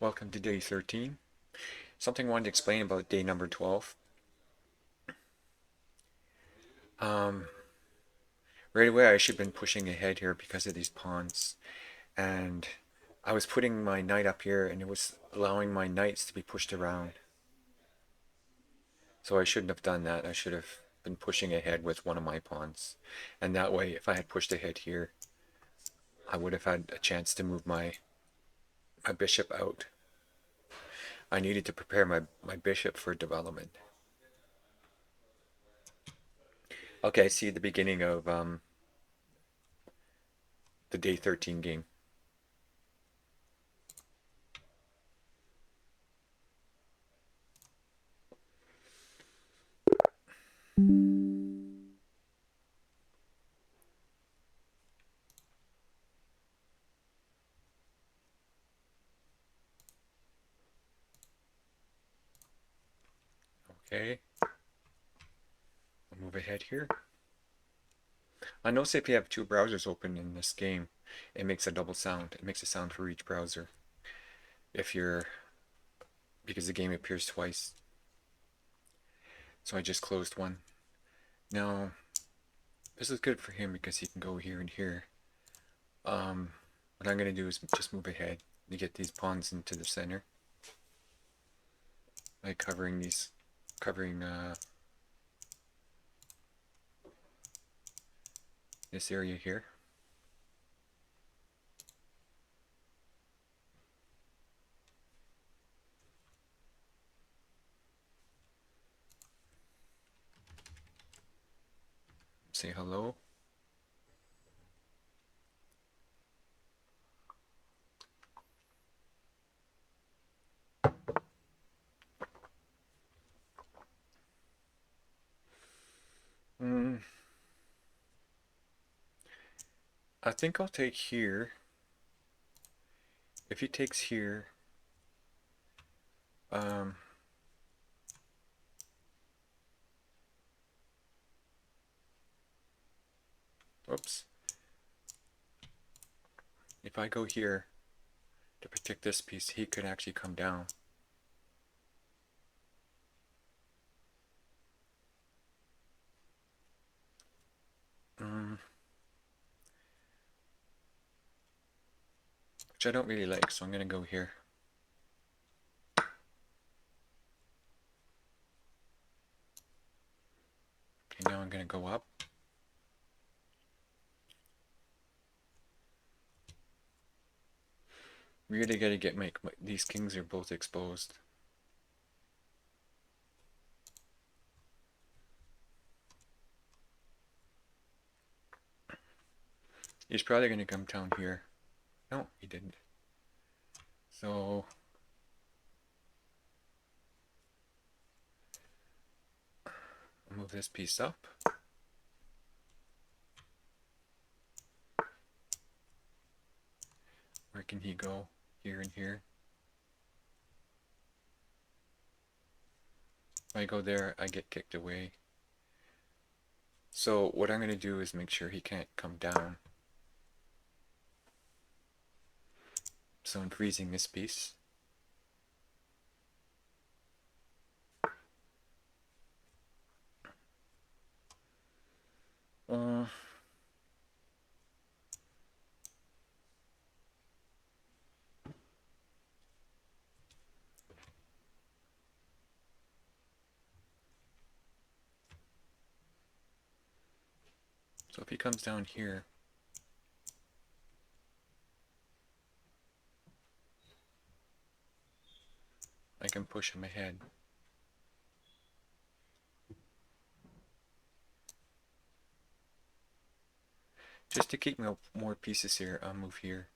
Welcome to day 13. Something I wanted to explain about day number 12. Um, right away I should have been pushing ahead here because of these pawns. And I was putting my knight up here and it was allowing my knights to be pushed around. So I shouldn't have done that. I should have been pushing ahead with one of my pawns. And that way, if I had pushed ahead here, I would have had a chance to move my bishop out. I needed to prepare my bishop for development. Okay, see the beginning of the day 13 game. Okay, I'll move ahead here. I notice if you have two browsers open in this game, it makes a double sound. It makes a sound for each browser. Because the game appears twice. So I just closed one. Now, this is good for him because he can go here and here. What I'm going to do is just move ahead to get these pawns into the center by covering this area here. Say hello. I think I'll take here. If he takes here, um, oops. If I go here to protect this piece, he could actually come down. Which I don't really like, so I'm going to go here. Okay, now I'm going to go up. Really got to get these kings are both exposed. He's probably going to come down here. No, he didn't. So I'll move this piece up. Where can he go? Here and here. If I go there, I get kicked away. So what I'm going to do is make sure he can't come down. So I'm freezing this piece. So if he comes down here, I can push him ahead. Just to keep more pieces here, I'll move here.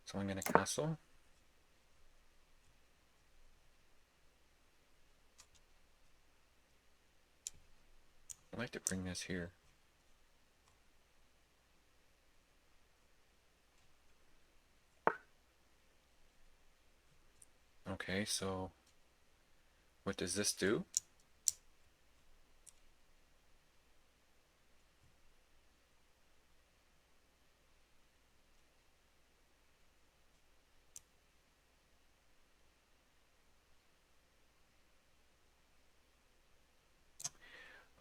So I'm going to castle. I'd like to bring this here. Okay, so what does this do?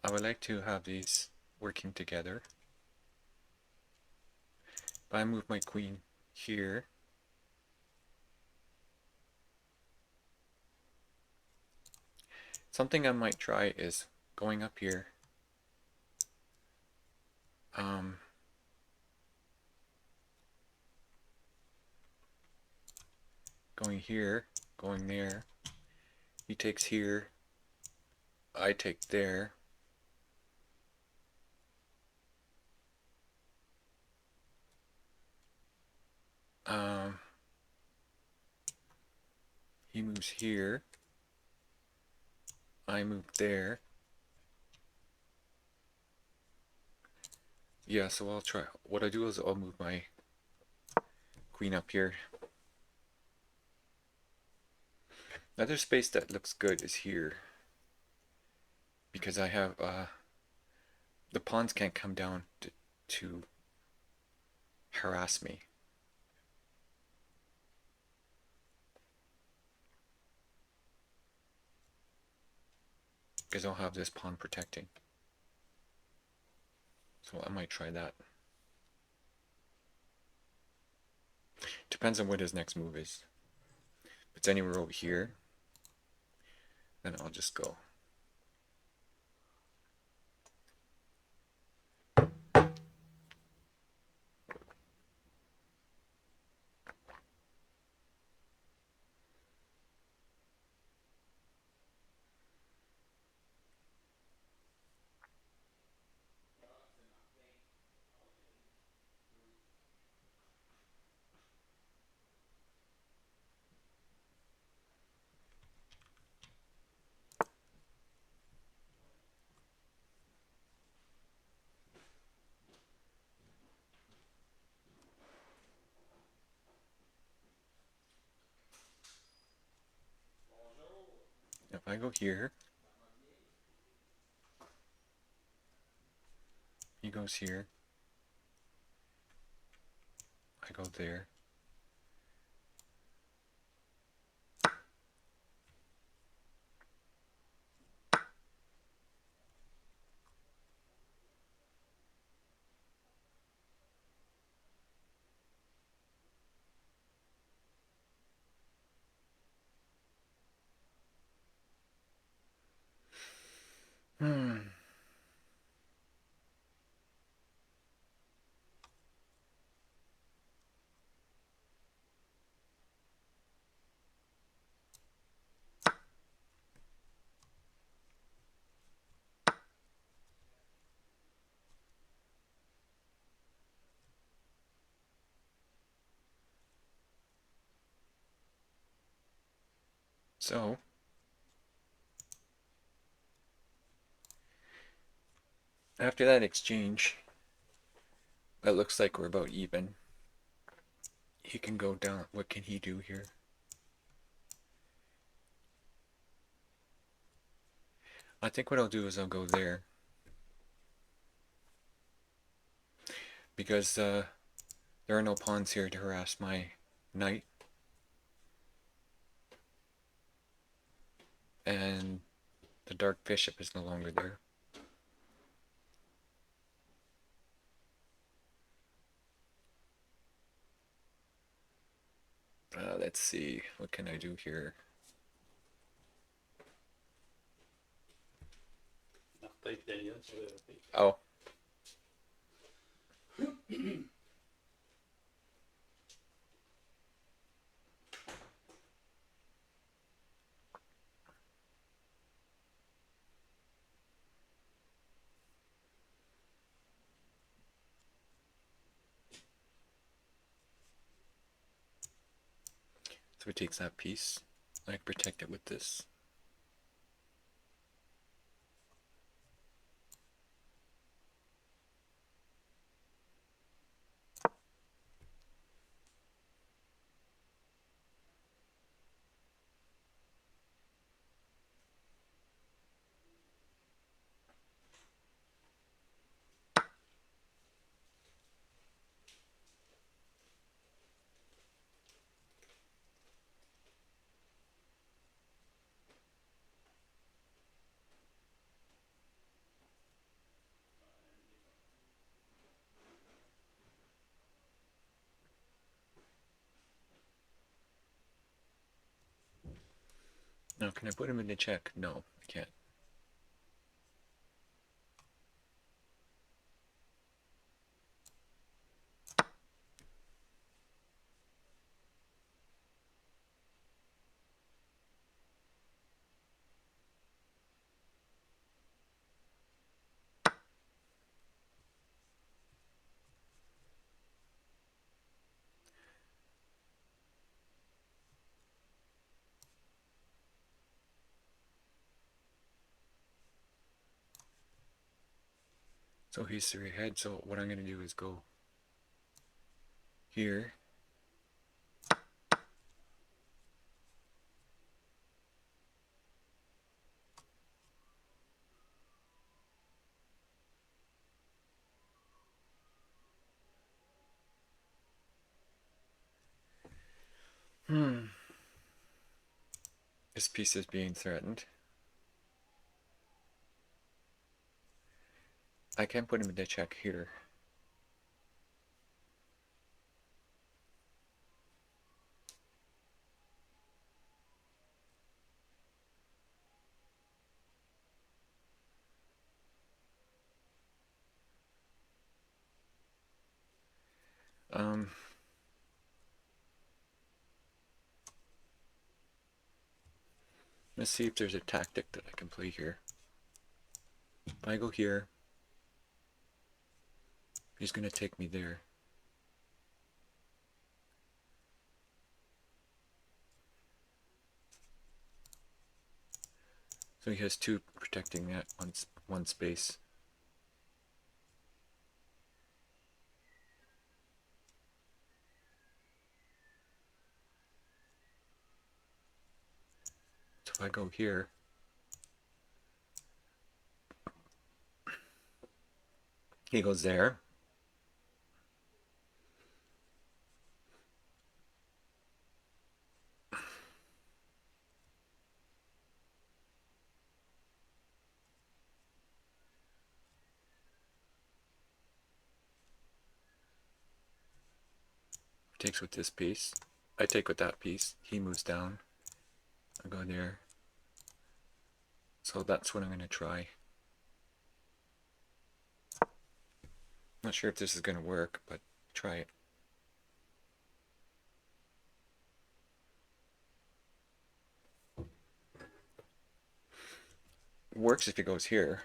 I would like to have these working together. If I move my queen here, something I might try is going up here. Going here, going there. He takes here. I take there. He moves here. I move there. Yeah, so I'll try. What I do is I'll move my queen up here. Another space that looks good is here. Because I have, the pawns can't come down to harass me. Because I'll have this pawn protecting. So I might try that. Depends on what his next move is. If it's anywhere over here, then I'll just go. If I go here, he goes here, I go there. So, after that exchange, it looks like we're about even. He can go down. What can he do here? I think what I'll do is I'll go there. Because there are no pawns here to harass my knight. And the dark bishop is no longer there. Let's see, what can I do here? Oh. So he takes that piece. I can protect it with this. Now, can I put him into check? No, I can't. So he's 3 ahead. So what I'm going to do is go here. This piece is being threatened. I can put him into check here. Um, let's see if there's a tactic that I can play here. If I go here, he's going to take me there. So he has 2 protecting that one space. So if I go here, he goes there. Takes with this piece. I take with that piece. He moves down. I go there. So that's what I'm going to try. Not sure if this is going to work, but try it. Works if he goes here.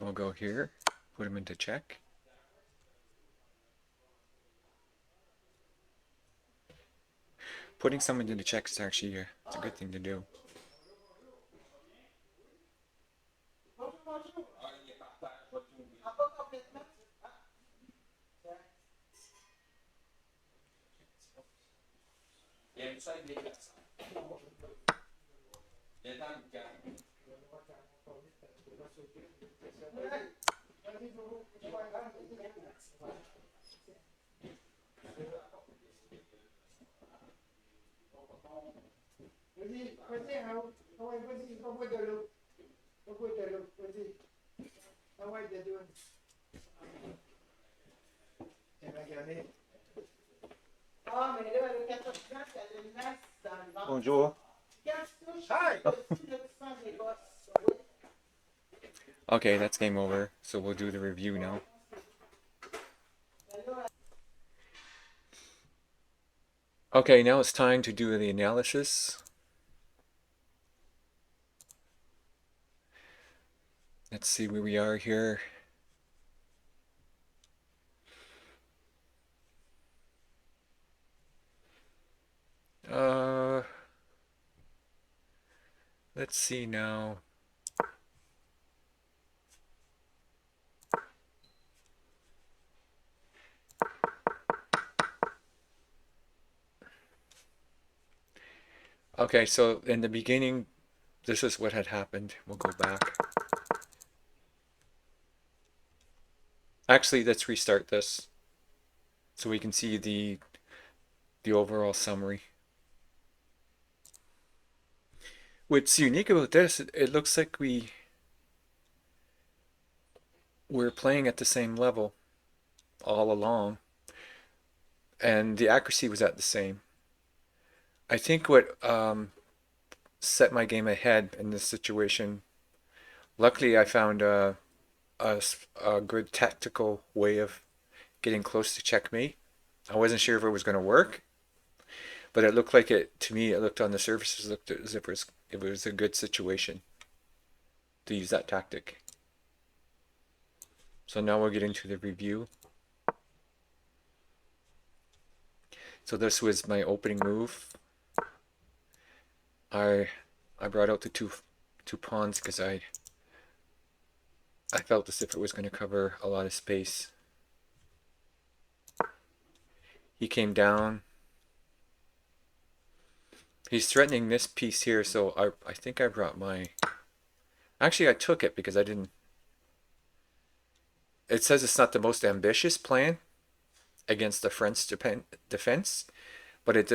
So I'll go here, put him into check. Putting someone into check is actually it's a good thing to do. Bonjour. Hi. Okay, that's game over. So we'll do the review now. Okay, now it's time to do the analysis. Let's see where we are here. Let's see now. Okay, so in the beginning, this is what had happened. We'll go back. Actually, let's restart this so we can see the overall summary. What's unique about this, it looks like we're playing at the same level all along, and the accuracy was at the same. I think what set my game ahead in this situation, luckily I found a good tactical way of getting close to checkmate. I wasn't sure if it was going to work, but it looked like it to me. It looked on the surface as looked as if it was a good situation to use that tactic. So now we'll get into the review. So this was my opening move. I brought out the two pawns because I felt as if it was going to cover a lot of space. He came down. He's threatening this piece here, so I think I brought my... Actually, I took it because I didn't... It says it's not the most ambitious plan against the French defense, but it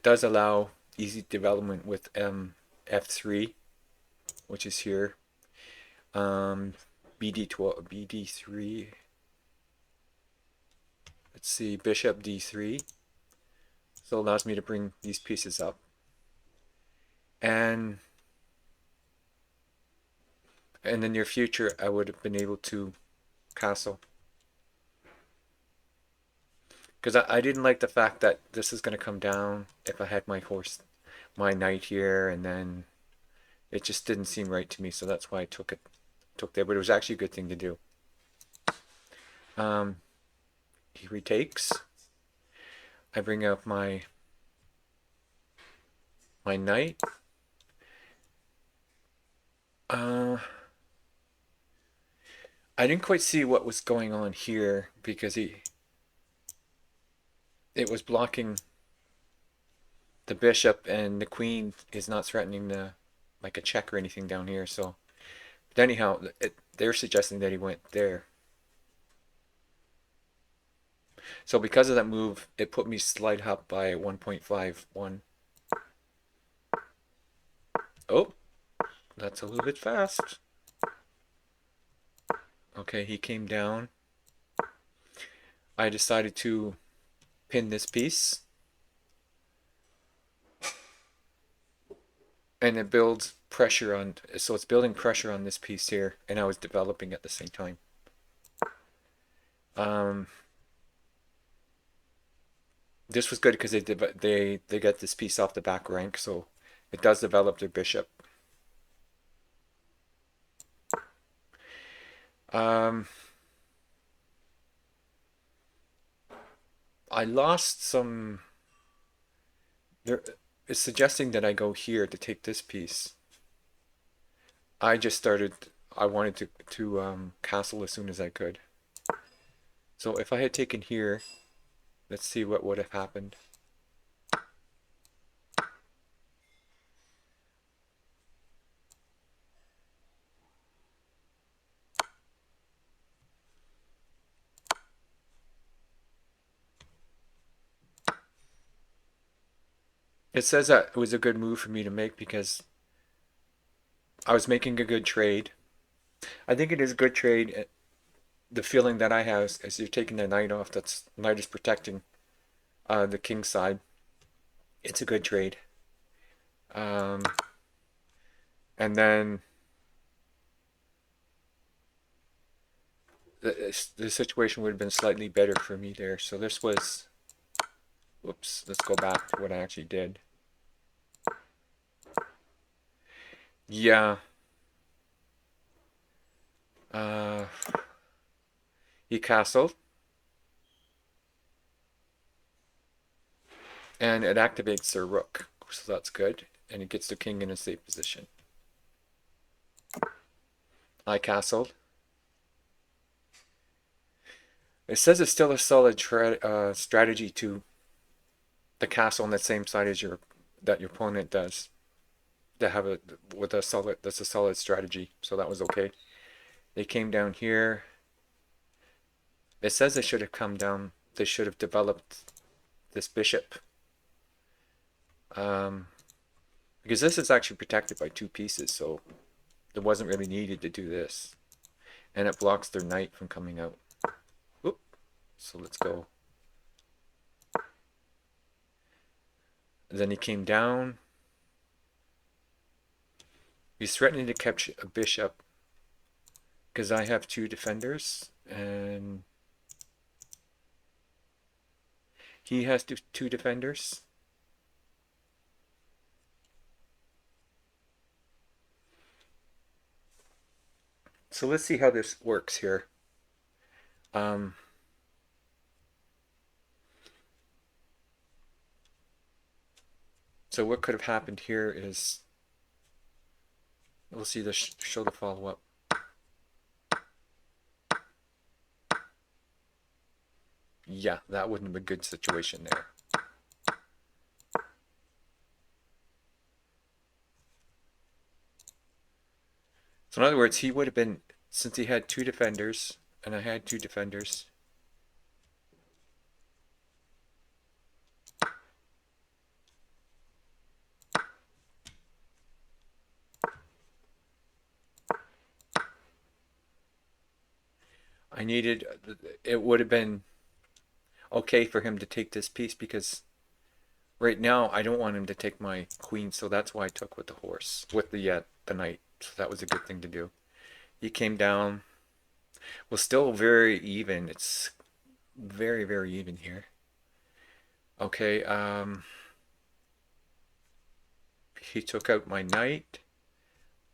does allow easy development with F3, which is here. BD12, BD3. Let's see, Bishop D3. So it allows me to bring these pieces up. And in the near future, I would have been able to castle. Because I didn't like the fact that this is going to come down if I had my horse, my knight here, and then it just didn't seem right to me, so that's why I took there, but it was actually a good thing to do. He retakes. I bring up my knight. I didn't quite see what was going on here because it was blocking the bishop, and the queen is not threatening like a check or anything down here. So, but anyhow, they're suggesting that he went there. So because of that move, it put me slide up by 1.51. Oh, that's a little bit fast. Okay, he came down. I decided to pin this piece. And it builds pressure on, so it's building pressure on this piece here, and I was developing at the same time. This was good because they get this piece off the back rank, so it does develop their bishop. I lost some. There, it's suggesting that I go here to take this piece. I just started. I wanted to castle as soon as I could. So if I had taken here, let's see what would have happened. It says that it was a good move for me to make because I was making a good trade. I think it is a good trade. The feeling that I have is you're taking the knight off. That's knight is protecting the king side. It's a good trade. And then the situation would have been slightly better for me there. So this was, whoops, let's go back to what I actually did. Yeah. He castled. And it activates their rook. So that's good. And it gets the king in a safe position. I castled. It says it's still a solid strategy to the castle on the same side as your opponent does. To have it with a solid, that's a solid strategy. So that was okay. They came down here. It says they should have come down. They should have developed this bishop. Because this is actually protected by two pieces, so it wasn't really needed to do this. And it blocks their knight from coming out. Oop. So let's go. Then he came down. He's threatening to catch a bishop because I have two defenders and he has two defenders. So let's see how this works here. So what could have happened here is, we'll see the show the follow-up. Yeah, that wouldn't have been a good situation there. So in other words, he would have been, since he had two defenders, and I had two defenders, I needed, it would have been okay for him to take this piece because right now I don't want him to take my queen, so that's why I took with the horse, with the knight. So that was a good thing to do. He came down. Well, still very even. It's very, very even here. Okay, he took out my knight.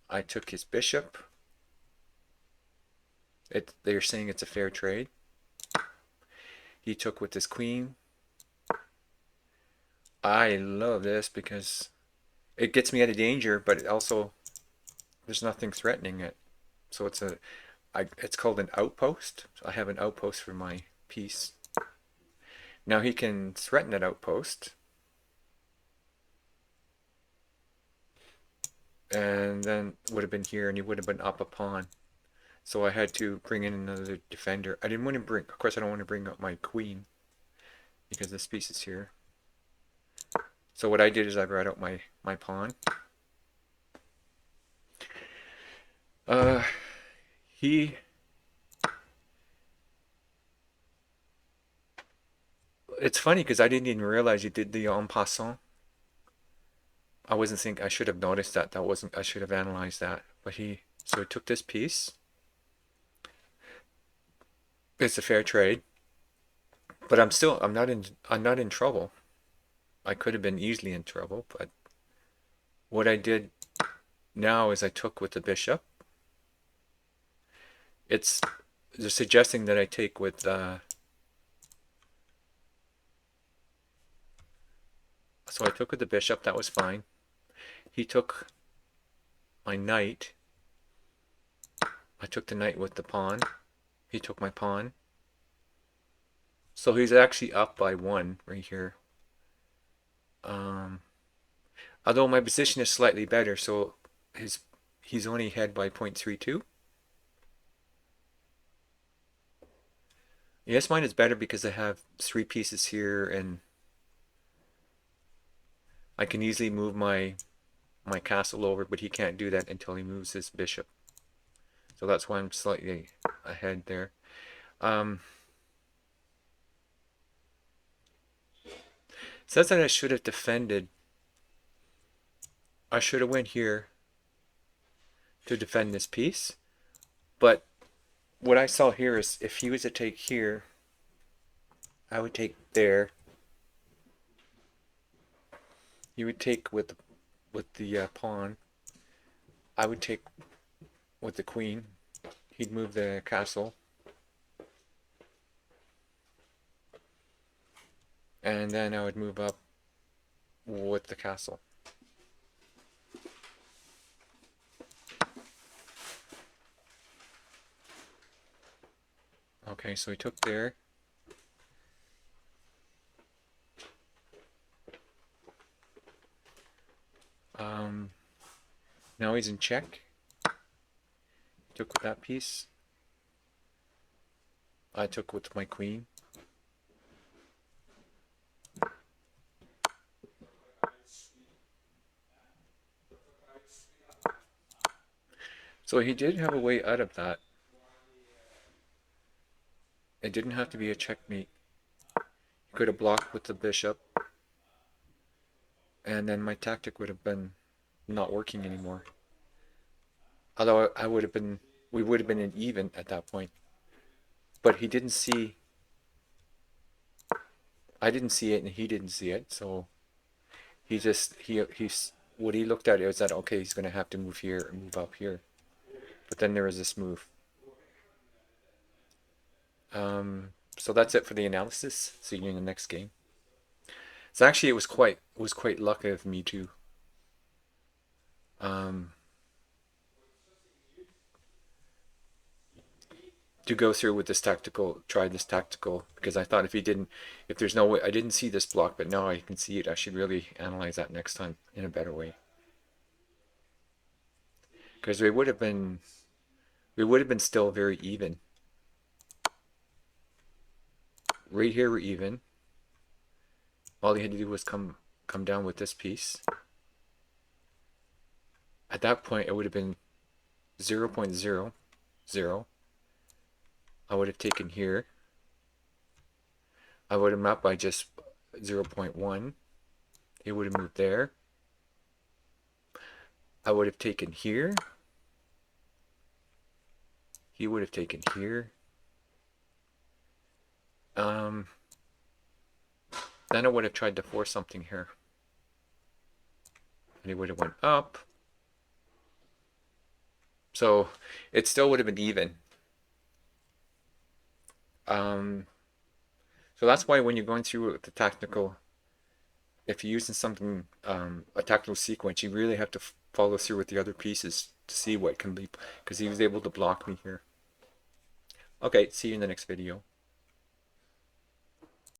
I took his bishop. They're saying it's a fair trade. He took with his queen. I love this because it gets me out of danger, but it also, there's nothing threatening it. So it's called an outpost. So I have an outpost for my piece. Now he can threaten that outpost. And then would have been here and he would have been up a pawn. So I had to bring in another defender. I didn't want to bring, of course I don't want to bring up my queen because this piece is here. So what I did is I brought out my pawn. He It's funny because I didn't even realize you did the en passant. I wasn't thinking, I should have noticed that. That wasn't, I should have analyzed that. But so he took this piece. It's a fair trade. But I'm not in trouble. I could have been easily in trouble, but what I did now is I took with the bishop. They're suggesting that I take with so I took with the bishop, that was fine. He took my knight. I took the knight with the pawn. He took my pawn. So he's actually up by one right here. Although my position is slightly better, so he's only ahead by 0.32. Yes, mine is better because I have three pieces here and I can easily move my castle over, but he can't do that until he moves his bishop. So that's why I'm slightly ahead there. Says that I should have defended. I should have went here to defend this piece. But what I saw here is if he was to take here, I would take there. He would take with the pawn. I would take with the queen. He'd move the castle. And then I would move up with the castle. Okay, so he took there. Now he's in check. Took with that piece. I took with my queen. So he did have a way out of that. It didn't have to be a checkmate. He could have blocked with the bishop, and then my tactic would have been not working anymore. Although I would have been, we would have been in even at that point. But he didn't see, I didn't see it, and he didn't see it. So he's what he looked at it was that okay, he's going to have to move here and move up here. But then there was this move. So that's it for the analysis. See you in the next game. So actually, it was quite lucky of me too. Um, to go through with this tactical, try this tactical, because I thought if there's no way, I didn't see this block, but now I can see it. I should really analyze that next time in a better way. Because we would have been still very even. Right here we're even. All he had to do was come down with this piece. At that point, it would have been 0.00. I would have taken here. I would have mapped by just 0.1. It would have moved there. I would have taken here. He would have taken here. Then I would have tried to force something here. And he would have went up. So it still would have been even. So that's why when you're going through the tactical, if you're using something, a tactical sequence, you really have to follow through with the other pieces to see what can be, because he was able to block me here. Okay, see you in the next video.